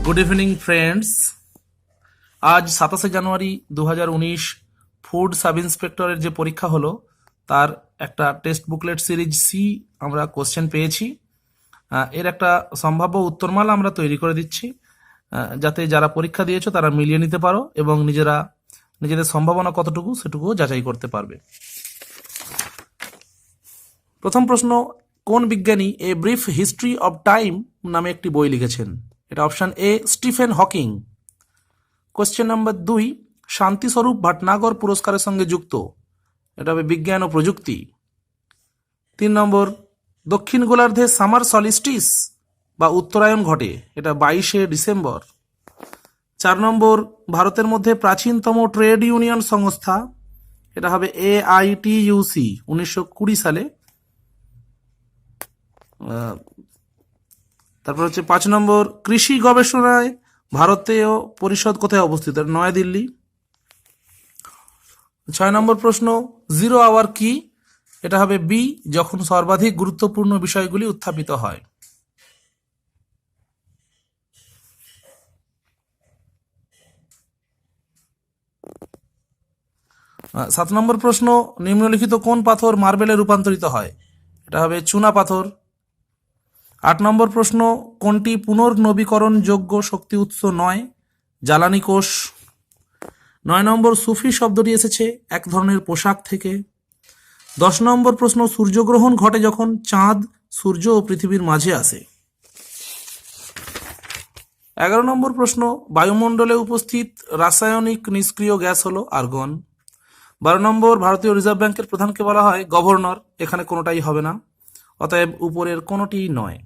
Good evening friends. আজ 27 জানুয়ারি 2019 food sub ইন্সপেক্টরের যে পরীক্ষা হলো তার একটা টেক্সট বুকলেট সিরিজ সি আমরা কোশ্চেন পেয়েছি। এর একটা সম্ভাব্য উত্তরমালা আমরা তৈরি করে দিচ্ছি, যাতে যারা পরীক্ষা দিয়েছো তারা মিলিয়ে নিতে পারো এবং নিজেদের সম্ভাবনা কতটুকু সেটুকুও যাচাই করতে পারবে। প্রথম প্রশ্ন, কোন বিজ্ঞানী a brief history of time নামে একটি বই লিখেছেন? এটা option A Stephen Hawking. Question number 2, Shanti Swarup ভটনাগর পুরস্কারের সঙ্গে যুক্ত, এটা হবে বিজ্ঞান ও প্রযুক্তি। 3 নম্বর, দক্ষিণ গোলার্ধে সামার সলিস্টিস বা উত্তরায়ণ ঘটে, এটা 22শে ডিসেম্বর। 4 নম্বর, ভারতের মধ্যে প্রাচীনতম ট্রেড ইউনিয়ন সংস্থা, এটা হবে AITUC, 1920 সালে। তারপর হচ্ছে 5 নম্বর, কৃষি গবেষণায় ভারতীয় পরিষদ কোথায় অবস্থিত? নয়াদিল্লি। 6 নম্বর প্রশ্ন, জিরো আওয়ার কি? এটা হবে বি, যখন সর্বাধিক গুরুত্বপূর্ণ বিষয়গুলি উত্থাপিত হয়। 7 নম্বর প্রশ্ন, নিম্নলিখিত কোন পাথর মার্বেলে রূপান্তরিত হয়? এটা হবে চুনা পাথর। 8 নম্বর প্রশ্ন, কোনটি পুনর্নবীকরণযোগ্য শক্তি উৎস নয়? জ্বালানি কোষ। 9 নম্বর, সুফি শব্দটি এসেছে এক ধরনের পোশাক থেকে। 10 নম্বর প্রশ্ন, সূর্যগ্রহণ ঘটে যখন চাঁদ, সূর্য ও পৃথিবীর মাঝে আসে। 11 নম্বর প্রশ্ন, বায়ুমণ্ডলে উপস্থিত রাসায়নিক নিষ্ক্রিয় গ্যাস হলো আর্গন। 12 নম্বর, ভারতীয় রিজার্ভ ব্যাংকের প্রধানকে বলা হয় গভর্নর, এখানে কোনোটাই হবে না, অতএব উপরের কোনোটিই নয়।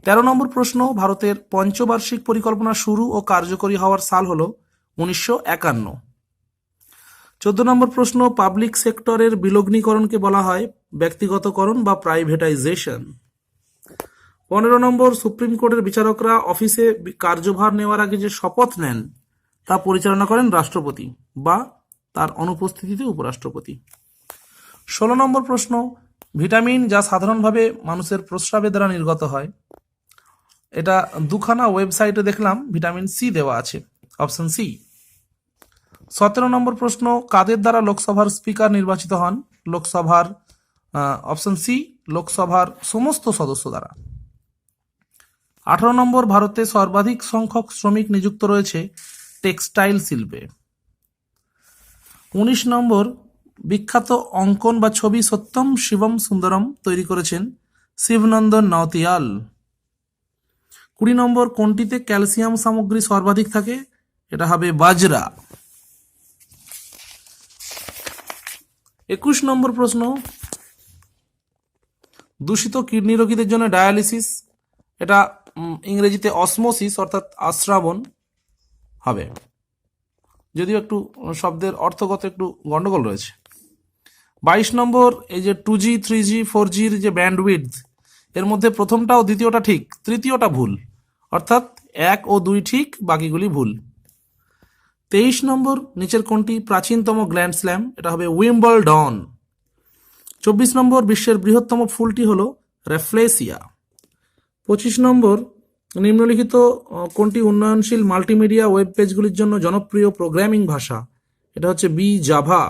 13 নম্বর প্রশ্ন, ভারতের পঞ্চবার্ষিক পরিকল্পনা শুরু ও কার্যকরী হওয়ার সাল হল 1951। 14 নম্বর প্রশ্ন, পাবলিক সেক্টরের বিলগ্নীকরণকে বলা হয় ব্যক্তিগতকরণ বা প্রাইভেটাইজেশন। 15 নম্বর, সুপ্রিম কোর্টের বিচারকরা অফিসে কার্যভার নেওয়ার আগে যে শপথ নেন তা পরিচালনা করেন রাষ্ট্রপতি বা তার অনুপস্থিতিতে উপরাষ্ট্রপতি। 16 নম্বর প্রশ্ন, ভিটামিন যা সাধারণভাবে মানুষের প্রস্রাবের দ্বারা নির্গত হয়, এটা দুখানা ওয়েবসাইটে দেখলাম ভিটামিন সি দেওয়া আছে, অপশন সি। 17 নম্বর প্রশ্ন, কাদের দ্বারা লোকসভার স্পিকার নির্বাচিত হন? লোকসভার, অপশন সি, লোকসভার সমস্ত সদস্য দ্বারা। 18 নম্বর, ভারতে সর্বাধিক সংখ্যক শ্রমিক নিযুক্ত রয়েছে টেক্সটাইল শিল্পে। 19 নম্বর, বিখ্যাত অঙ্কন বা ছবি সত্যম শিবম সুন্দরম তৈরি করেছেন শিবনন্দন নওতিয়াল। 20 নম্বর, কোনটিতে ক্যালসিয়াম সামগ্রী সর্বাধিক থাকে? এটা হবে বাজরা। 21 নম্বর প্রশ্ন, দূষিত কিডনি রোগীদের জন্য ডায়ালিসিস, এটা ইংরেজিতে অসমোসিস অর্থাৎ আশ্রাবণ হবে, যদিও একটু শব্দের অর্থগত একটু গন্ডগোল রয়েছে। 22 নম্বর, এই যে 2G 3G 4Gর যে ব্যান্ডউইডথ, এর মধ্যে প্রথমটা ও দ্বিতীয়টা ঠিক, তৃতীয়টা ভুল, অর্থাৎ 1 ও 2 ঠিক, বাকিগুলি ভুল। 23 নম্বর, নিচের কোনটি প্রাচীনতম গ্র্যান্ড স্ল্যাম? এটা হবে উইম্বলডন। 24 নম্বর, বিশ্বের বৃহত্তম ফুলটি হলো রেফ্লেসিয়া। 25 নম্বর, নিম্নলিখিত কোনটি উন্নয়নশীল মাল্টিমিডিয়া ওয়েব পেজগুলির জন্য জনপ্রিয় প্রোগ্রামিং ভাষা? এটা হচ্ছে বি, জাভা।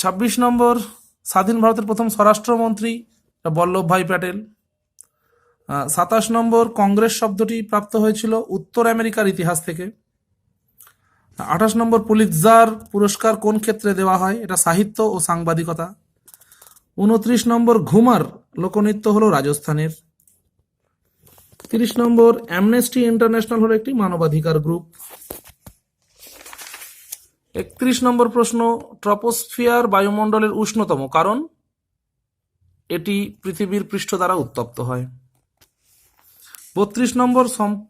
26 নম্বর, স্বাধীন ভারতের প্রথম স্বরাষ্ট্রমন্ত্রী বল্লভভাই প্যাটেল। 27 নম্বর, কংগ্রেস শব্দটি প্রাপ্ত হয়েছিল উত্তর আমেরিকার ইতিহাস থেকে। 28 নম্বর, পুলিৎজার পুরস্কার কোন ক্ষেত্রে দেওয়া হয়? এটা সাহিত্য ও সাংবাদিকতা। 29 নম্বর, ঘুমার লোকনৃত্য হলো রাজস্থানের। 30 নম্বর, অ্যামনেস্টি ইন্টারন্যাশনাল হলো একটি মানবাধিকার গ্রুপ। 31 নম্বর প্রশ্ন, ট্রপোস্ফিয়ার বায়ুমণ্ডলের উষ্ণতম কারণ? এটি পৃথিবীর পৃষ্ঠ দ্বারা উত্তপ্ত হয়। 32 নম্বর,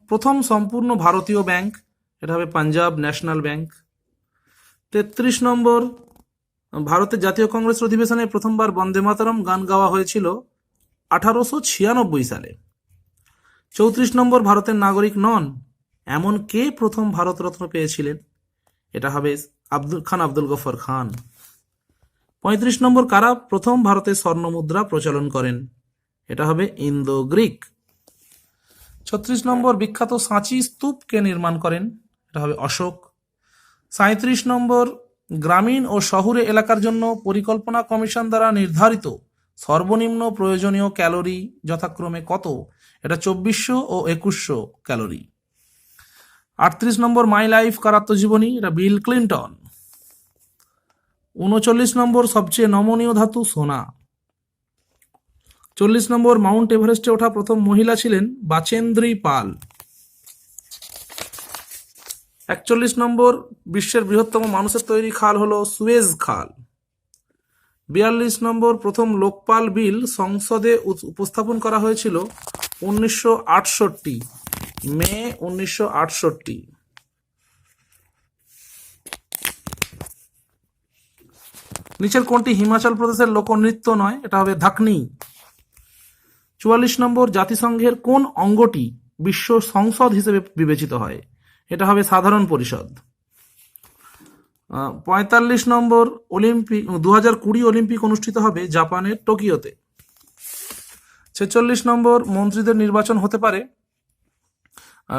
প্রথম সম্পূর্ণ ভারতীয় ব্যাংক, এটা হবে পাঞ্জাব ন্যাশনাল ব্যাংক। 33 নম্বর, ভারতের জাতীয় কংগ্রেস অধিবেশনে প্রথমবার বন্দে মাতরম গান গাওয়া হয়েছিল 1896 সালে। 34 নম্বর, ভারতের নাগরিক নন এমন কে প্রথম ভারতরত্ন পেয়েছিলেন? এটা হবে আব্দুল গফর খান। 35 নম্বর, কারা প্রথম ভারতে স্বর্ণ মুদ্রা প্রচলন করেন? এটা হবে ইন্দো গ্রিক। 36 নম্বর বিখ্যাত সাঁচি স্তূপ কে নির্মাণ করেন? এটা হবে অশোক। 37 নম্বর গ্রামীণ ও শহুরে এলাকার জন্য পরিকল্পনা কমিশন দ্বারা নির্ধারিত সর্বনিম্ন প্রয়োজনীয় ক্যালোরি যথাক্রমে কত? এটা 2400 ও 2100 ক্যালোরি। 38 নম্বর মাই লাইফ কার আত্মজীবনী? এটা বিল ক্লিন্টন। 39 নম্বর সবচেয়ে নমনীয় ধাতু? সোনা। 40 নম্বর মাউন্ট এভারেস্টে ওঠা প্রথম মহিলা ছিলেন বাচেন্দ্রী পাল। 41 নম্বর বিশ্বের বৃহত্তম মানুষের তৈরি খাল হলো সুয়েজ খাল। 42 নম্বর প্রথম লোকপাল বিল সংসদে উপস্থাপন করা হয়েছিল 1968 মে 1968। নিচের কোনটি হিমাচল প্রদেশের লোকনৃত্য নয়? এটা হবে ধাকনি। 44 নম্বর জাতিসংঘের কোন অঙ্গটি বিশ্ব সংসদ হিসেবে বিবেচিত হয়? এটা হবে সাধারণ পরিষদ। 45 নম্বর অলিম্পিক 2020 অলিম্পিক অনুষ্ঠিত হবে জাপানের টোকিওতে। 46 নম্বর মন্ত্রীদের নির্বাচন হতে পারে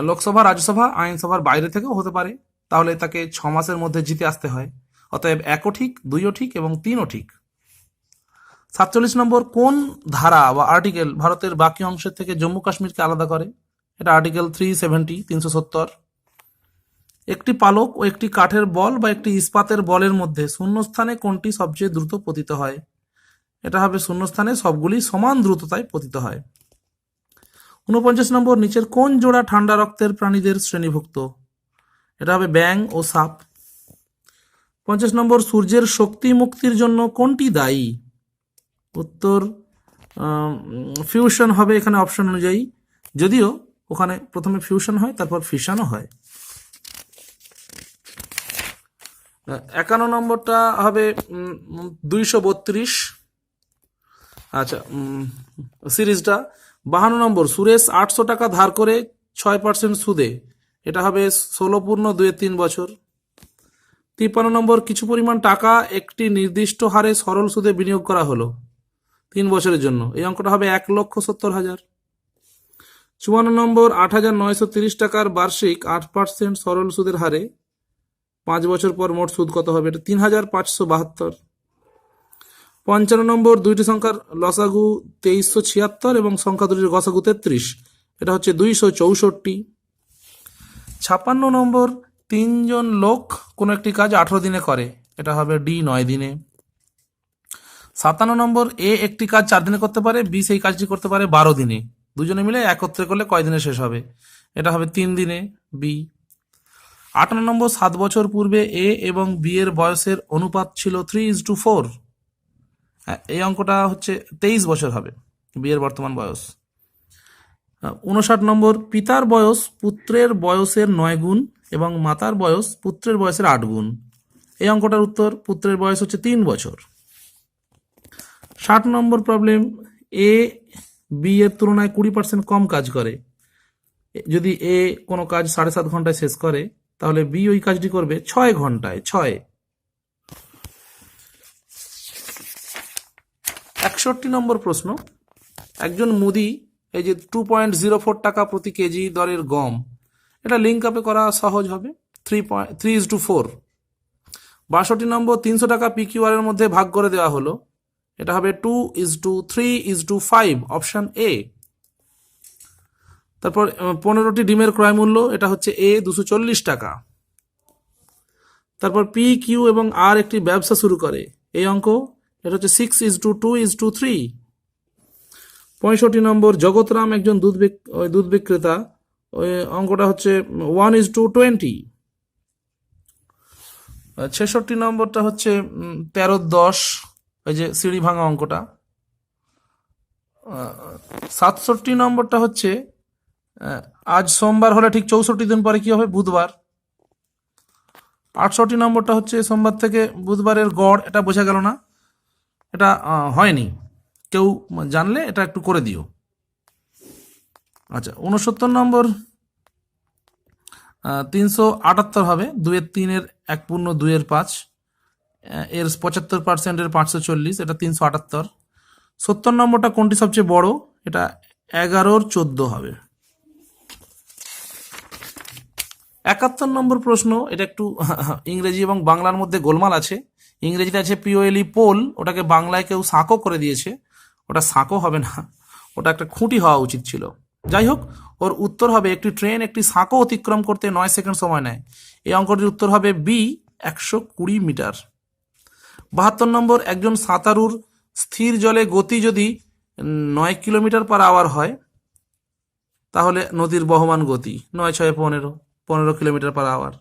লোকসভা, রাজ্যসভা, আইনসভার বাইরে থেকেও হতে পারে, তাহলে তাকে 6 মাসের মধ্যে জিতে আসতে হয়। অতএব 1ও ঠিক, 2ও ঠিক এবং 3ও ঠিক। 47 নম্বর কোন ধারা বা আর্টিকেল ভারতের বাকি অংশের থেকে জম্মু কাশ্মীরকে আলাদা করে? এটা আর্টিকেল 370। একটি পালক ও একটি কাঠের বল বা একটি ইস্পাতের বলের মধ্যে শূন্যস্থানে কোনটি সবচেয়ে দ্রুত পতিত হয়? এটা হবে শূন্যস্থানে সবগুলি সমান দ্রুততায় পতিত হয়। 49 নম্বর নিচের কোন জোড়া ঠান্ডা রক্তের প্রাণীদের শ্রেণীভুক্ত? এটা হবে ব্যাঙ ও সাপ। 50 নম্বর সূর্যের শক্তি মুক্তির জন্য কোনটি দায়ী? উত্তর ফিউশন হবে এখানে অপশন অনুযায়ী, যদিও ওখানে প্রথমে ফিউশন হয় তারপর ফিশনও হয়। 51 নম্বরটা হবে 232। আচ্ছা, সিরিজটা 52 নম্বর সুরেশ 800 টাকা ধার করে 6% সুদে, এটা হবে 16+2 বছর। 53 নম্বর কিছু পরিমাণ টাকা একটি নির্দিষ্ট হারে সরল সুদে বিনিয়োগ করা হলো 3 বছরের জন্য, এই অঙ্কটা হবে 1,70,000। 54 নম্বর 8,930 টাকার বার্ষিক 8% সরল সুদের হারে 5 বছর পর মোট সুদ কত হবে? এটা 3,572। 55 নম্বর দুইটি সংখ্যার লসাগু 2376 এবং সংখ্যা দুটির গসাগু 33, এটা হচ্ছে 264। 56 নম্বর 3 জন লোক কোনো একটি কাজ 18 দিনে করে, এটা হবে ডি 9 দিনে। 57 নম্বর এ একটি কাজ 4 দিনে করতে পারে, বি সেই কাজটি করতে পারে 12 দিনে, দুজনে মিলে একত্রে করলে কয় দিনে শেষ হবে? এটা হবে 3 দিনে, বি। 58 নম্বর 7 বছর পূর্বে এ এবং বি এর বয়সের অনুপাত ছিল 3:4, এই অঙ্কটা হচ্ছে 23 বছর হবে বি এর বর্তমান বয়স। 59 নম্বর পিতার বয়স পুত্রের বয়সের 9 গুণ এবং মাতার বয়স পুত্রের বয়সের 8 গুণ, এই অঙ্কটার উত্তর পুত্রের বয়স হচ্ছে 3 বছর। 60 নম্বর প্রবলেম এ বি এর তুলনায় 20% কম কাজ করে, যদি এ কোনো কাজ 7.5 ঘন্টায় শেষ করে তাহলে বি ওই কাজটি করবে 6 ঘন্টায়। 61 নম্বর প্রশ্ন একজন মুদি এই যে 2.04 টাকা প্রতি কেজি দরের গম, এটা লিঙ্ক আপে করা সহজ হবে 3:4। 62 নম্বর 300 টাকা পিকিউআর এর মধ্যে ভাগ করে দেওয়া হলো, এটা হবে 2:3:5 অপশন এ। তারপর 15টি ডিমের ক্রয় মূল্য, এটা হচ্ছে এ 240 টাকা। তারপর পি কিউ এবং আর একটি ব্যবসা শুরু করে, এই অঙ্ক এটা হচ্ছে 6:2:3। 65 নম্বর জগৎরাম একজন দুধ বিক্রেতা, ওই অঙ্কটা হচ্ছে 1:20। 66 নম্বরটা হচ্ছে 13:10, ওই যে সিঁড়ি ভাঙা অঙ্কটা। 67 নম্বরটা হচ্ছে আজ সোমবার হলে ঠিক 64 দিন পরে কি হবে? বুধবার। 68 নম্বরটা হচ্ছে সোমবার থেকে বুধবারের গড়, এটা বোঝা গেল না, এটা হয়নি, কেউ জানলে এটা একটু করে দিও। আচ্ছা, 69 নম্বর 378 হবে, 2/3 1/2/5, এর 75% এর 540, এটা 378। 70 নম্বরটা কোনটি সবচেয়ে বড়? এটা 11/14 হবে। 71 নম্বর প্রশ্ন, এটা একটু ইংরেজি এবং বাংলার মধ্যে গোলমাল আছে। ইংরেজিতে আছে পিওএলই পোল, ওটাকে বাংলায় কেউ সাঁকো করে দিয়েছে। ওটা সাঁকো হবে না, ওটা একটা খুঁটি হওয়া উচিত ছিল। যাই হোক, ওর উত্তর হবে একটি ট্রেন একটি সাঁকো অতিক্রম করতে 9 সেকেন্ড সময় নেয়। এই অঙ্কটির উত্তর হবে বি, 120 মিটার। 72 নম্বর, একজন সাঁতারুর স্থির জলে গতি যদি 9 কিলোমিটার পার আওয়ার হয়, তাহলে নদীর বহমান গতি 9 6 15 কিলোমিটার পার আওয়ার।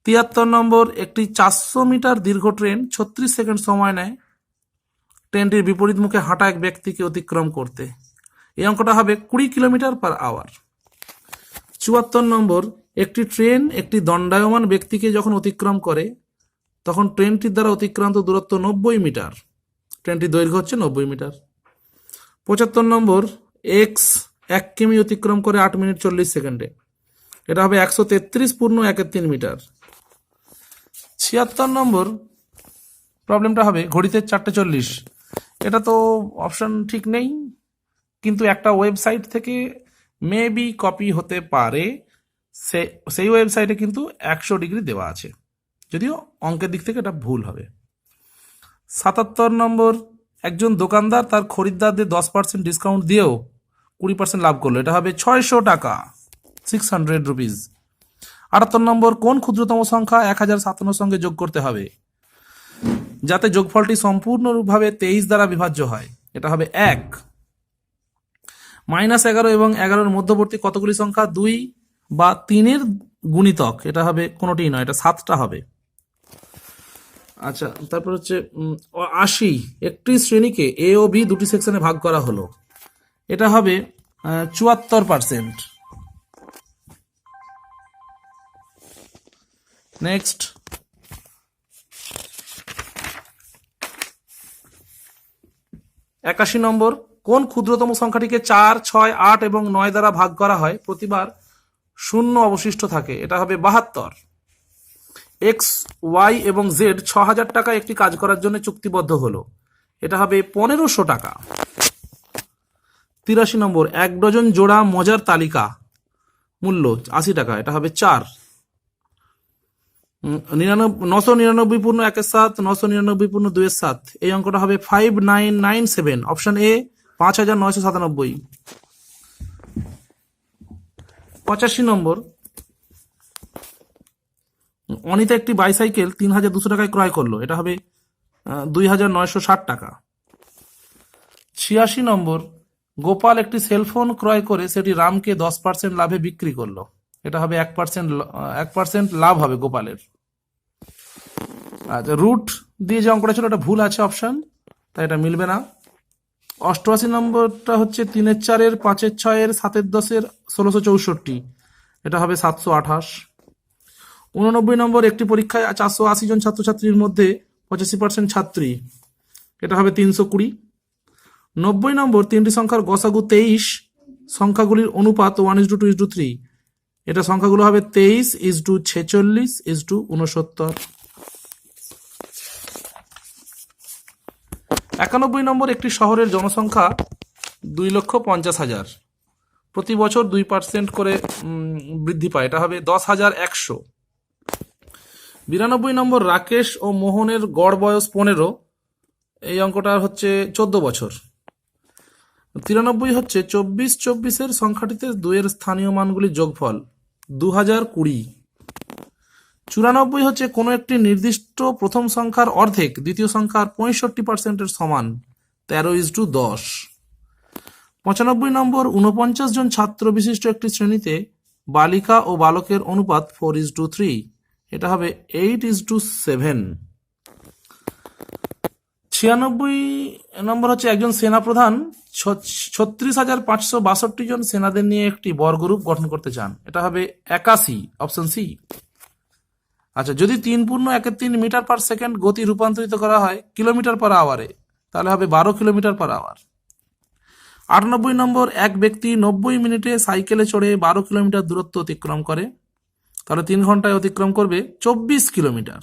73 নম্বর, একটি 400 মিটার দীর্ঘ ট্রেন 36 সেকেন্ড সময় নেয় ট্রেনটির বিপরীত মুখে হাঁটা এক ব্যক্তিকে অতিক্রম করতে। এই অঙ্কটা হবে 20 কিলোমিটার পার আওয়ার। 74 নম্বর, একটি ট্রেন একটি দণ্ডায়মান ব্যক্তিকে যখন অতিক্রম করে, তখন ট্রেনটির দ্বারা অতিক্রান্ত দূরত্ব 90 মিটার। ট্রেনটির দৈর্ঘ্য হচ্ছে 90 মিটার। 75 নম্বর, এক্স 1 কিমি অতিক্রম করে 8 মিনিট 40 সেকেন্ডে। এটা হবে 133 পূর্ণ 1/3 মিটার। 76 নম্বর প্রবলেমটা হবে ঘড়িতে 4:40। এটা তো অপশন ঠিক নেই, কিন্তু একটা ওয়েবসাইট থেকে মেবি কপি হতে পারে। সেই ওয়েবসাইটে কিন্তু 100 ডিগ্রি দেওয়া আছে, যদিও অঙ্কের দিক থেকে এটা ভুল হবে। 77 নম্বর, একজন দোকানদার তার খরিদ্দারদের 10% ডিসকাউন্ট দিয়েও 20% লাভ করলো। এটা হবে 600 টাকা, 600 রুপিস। 78 নম্বর, কোন ক্ষুদ্রতম সংখ্যা 1057 সঙ্গে যোগ করতে হবে যাতে যোগফলটি সম্পূর্ণরূপভাবে 23 দ্বারা বিভাজ্য হয়? এটা হবে 1। -11 এবং 11-র মধ্যবর্তী কতগুলি সংখ্যা 2 বা 3-এর গুণিতক? এটা হবে কোনোটিই নয়, এটা 7টা হবে। আচ্ছা, তারপর হচ্ছে 80, একটি শ্রেণীকে এ ও বি দুটি সেকশনে ভাগ করা হলো। এটা হবে 74%। নেক্সট, 81 নম্বর, কোন ক্ষুদ্রতম সংখ্যাটিকে 4, 6, 8 এবং 9 দ্বারা ভাগ করা হয় প্রতিবার 0 অবশিষ্ট থাকে? এটা হবে 72। এক্স, ওয়াই এবং জেড 6000 টাকা একটি কাজ করার জন্য চুক্তিবদ্ধ হলো। এটা হবে 1500 টাকা। 83 নম্বর, 1 ডজন জোড়া মজার তালিকা মূল্য 80 টাকা। এটা হবে 4। 999 পূর্ণ 1/7, 999 পূর্ণ 2/7। এই অঙ্কটা হবে 5997। Option A 5997। 85 নম্বর, অনিতা একটি বাইসাইকেল 3200 টাকায় ক্রয় করলো। এটা হবে 2960 টাকা। 86 নম্বর, গোপাল একটি সেলফোন ক্রয় করে সেটি রামকে 10% লাভে বিক্রি করলো। এটা হবে 1% লাভ হবে গোপালের। আচ্ছা, রুট দিয়ে যে অঙ্কটা ছিল এটা ভুল আছে অপশন, তাই এটা মিলবে না। 88 নম্বরটা হচ্ছে 3-এর 4-এর 5-এর 6-এর 7-এর 10-এর 1664। এটা হবে 728। 89 নম্বর, একটি পরীক্ষায় 480 জন ছাত্রছাত্রীর মধ্যে 85% ছাত্রী। এটা হবে 320। 90 নম্বর, 3টি সংখ্যার গসাগু 23, সংখ্যাগুলির অনুপাত 1:2:3। এটা সংখ্যাগুলো হবে 23:46:69। 91 নম্বর, একটি শহরের জনসংখ্যা 2,50,000, প্রতি বছর 2% করে বৃদ্ধি পায়। এটা হবে 10,100। 92 নম্বর, রাকেশ ও মোহনের গড় বয়স 15। এই অঙ্কটা হচ্ছে 14 বছর। 93 হচ্ছে 24-24-এর সংখ্যাটিতে 2-এর স্থানীয় মানগুলির যোগফল 2020। 94 হচ্ছে কোনো একটি নির্দিষ্ট প্রথম সংখ্যার অর্ধেক দ্বিতীয় সংখ্যার 65%-এর সমান 13:10। 95 নম্বর, 49 জন ছাত্র বিশিষ্ট একটি শ্রেণীতে বালিকা ও বালকের অনুপাত 4:3। এটা হবে 8:7। 96 নম্বর হচ্ছে একজন সেনাপ্রধান 36,562 জন সেনাদের নিয়ে একটি বর্গরূপ গঠন করতে চান। এটা হবে 81, অপশন সি। আচ্ছা, যদি 3.13 মিটার পার সেকেন্ড গতি রূপান্তরিত করা হয় কিলোমিটার পার আওয়ারে, তাহলে হবে 12 কিলোমিটার পার আওয়ার। 98 নম্বর, এক ব্যক্তি 90 মিনিটে সাইকেলে চড়ে 12 কিলোমিটার দূরত্ব অতিক্রম করে, তাহলে 3 ঘন্টায় অতিক্রম করবে 24 কিলোমিটার।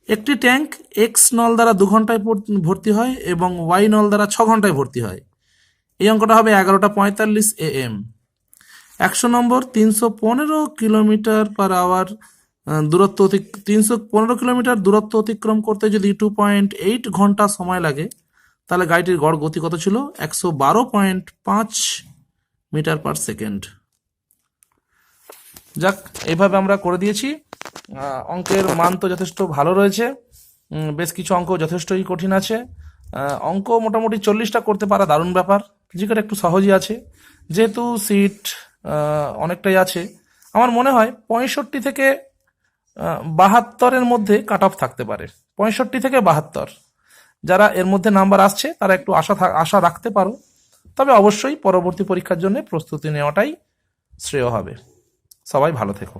একটি ট্যাঙ্ক এক্স নল দ্বারা 2 ঘন্টায় ভর্তি হয় এবং ওয়াই নল দ্বারা 6 ঘন্টায় ভর্তি হয়। এই অঙ্কটা হবে 11:45 AM। 100 নম্বর 315 কিলোমিটার/আওয়ার দূরত্ব 315 কিলোমিটার দূরত্ব অতিক্রম করতে যদি 2.8 ঘন্টা সময় লাগে, তাহলে গাড়িটির গড় গতি কত ছিল? 112.5 মিটার পার সেকেন্ড। যাক, এইভাবে আমরা করে দিয়েছি। অঙ্কের মান তো যথেষ্ট ভালো রয়েছে, বেশ কিছু অঙ্ক যথেষ্টই কঠিন আছে। অঙ্ক মোটামুটি 40টা করতে পারা দারুণ ব্যাপার। ফিজিক্যাল একটু সহজই আছে, যেহেতু সিট অনেকটাই আছে। আমার মনে হয় 65 থেকে 72-এর মধ্যে কাট অফ থাকতে পারে। 65 থেকে 72, যারা এর মধ্যে নাম্বার আসছে তারা একটু আশা রাখতে পারো। তবে অবশ্যই পরবর্তী পরীক্ষার জন্য প্রস্তুতি নেওয়াটাই শ্রেয় হবে। সবাই ভালো থেকো।